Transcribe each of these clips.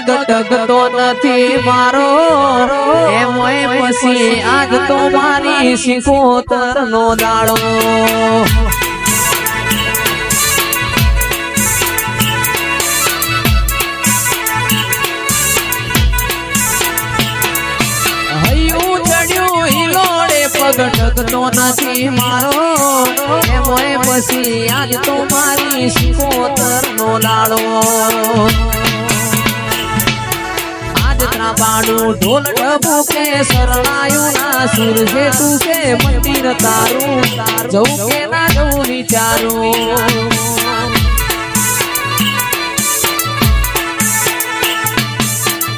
પગ ટકતો નથી મારો એમોય પછી આજ તો મારી સિકોતર નો દાડો હૈયું ચડ્યું હિલોડે પગ ટકતો નથી મારો એમોય પછી આજ તો મારી સિકોતર નો દાડો બાડું ઢોલ ઢબુકે શરણાયું ના સુર છે તું કે મંદિર તારું જવું કે ના જવું વિચારું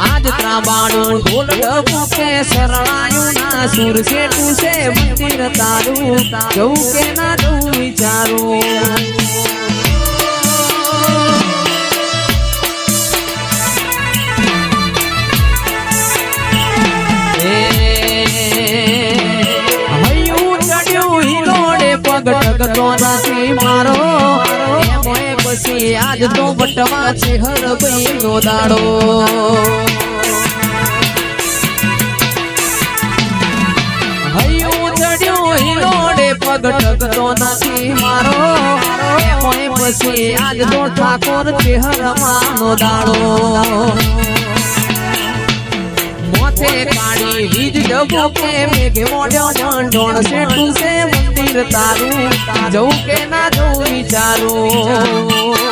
આજ ત્રાબાડું ઢોલ ઢબુકે શરણાયું ના સુર છે તું કે મંદિર તારું જવું કે ના જવું વિચારું ટકતો નથી મારો એમોય પછી આજ તો વટવા છે હર ભાઈ નો દાડો હૈયું ચડ્યું હિલોડે પગ ટકતો નથી મારો એમોય પછી આજ તો ઠાકોર છે હર માનો દાડો મોથે કાળી વીજ ડબો કે મેઘે મોઢો ઢોણ છે તું છે મંદિર તારું જવું કે ના જવું વિચારું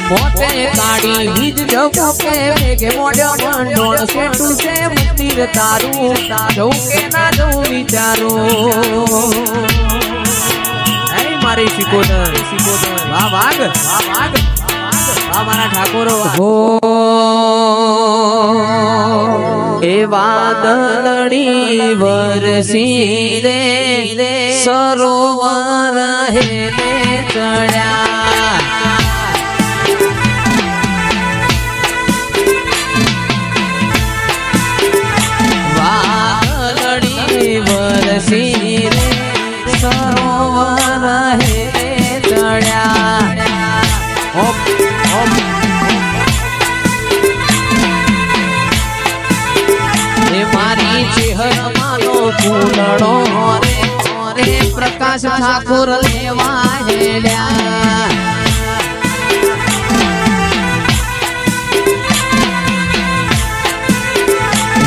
મોથે કાળી વીજ ડબો કે મેઘે મોઢો ઢોણ છે તું છે મંદિર તારું જવું કે ના જવું વિચારું મારી સિકોતર વાહ વાગ વાહ મારા ઠાકોરો હો એ વાદળડી વરસી રે સરોવર હે ચડ્યા વાદળડી વરસી રે સરોવર હે ચડ્યા હોપ હોપ એ મારી ચેહર માનો ફૂલડો રે પ્રકાશ ઠાકોર લેવા હેડ્યા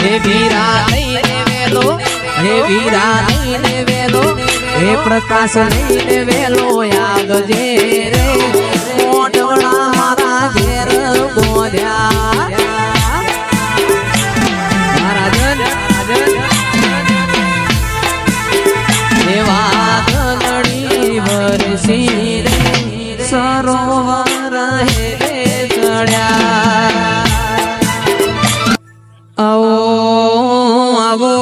હે વીરા લઈને વેલો હે વીરા લઈને વેલો હે પ્રકાશ લઈને વેલો આવજે રે મોઢડા મારા ઘેર બોધ્યા મહારાજન દેવા દલડી વરસી રે સરોવર હે ચડ્યા આવો આવો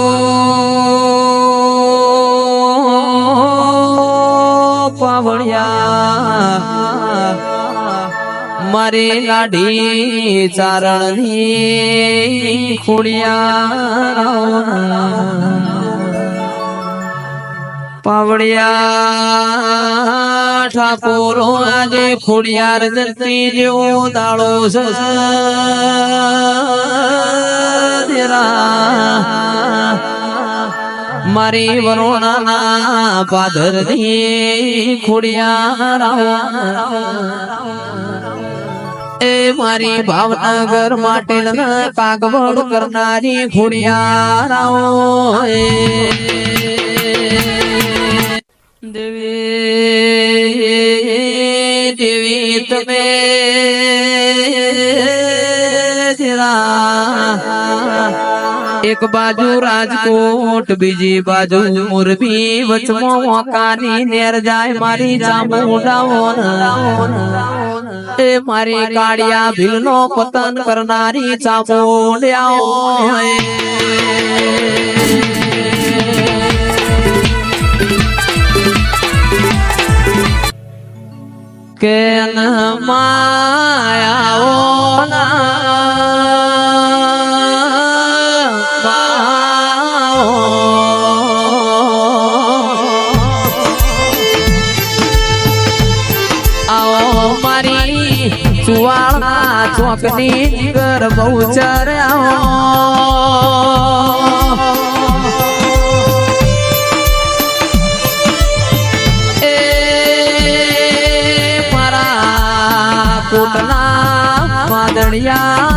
મારે લાડી ચારણની ખોડિયા પાવડિયા ઠાકોરો આજે ખોડિયાર જતી જેવો દાડો મારી વરોણાના પાદરની ખોડિયા એ મારી ભાવનગર માટે કાગવડ કરનારી ખોડિયારાઓ દેવી દેવી તમે એક બાજુ રાજકોટ બીજી બાજુ મોરબી વચમાં મોકાની નેર જાય મારી ચામુંડાઓ એ મારી કાળિયા ભીલનો પતન કરનારી ચામુંડિયાઓ કે માયાઓ ચોકની જીગર બહુ ચર્યા એ મારા કોટના વાદળિયા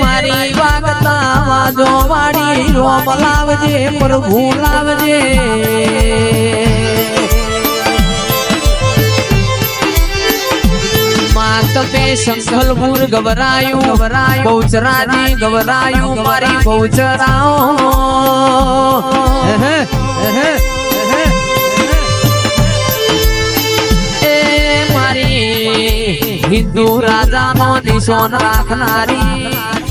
મારી વાગતા વાજો વાડી રોમ લાવજે પ્રભુ લાવજે માતપે સંકલ્પુર ગવરાયું બહુચરાજી ગવરાયું મારી બહુચરાઓ એ મારી હિન્દુ રાજાનો નિશાન રાખનારી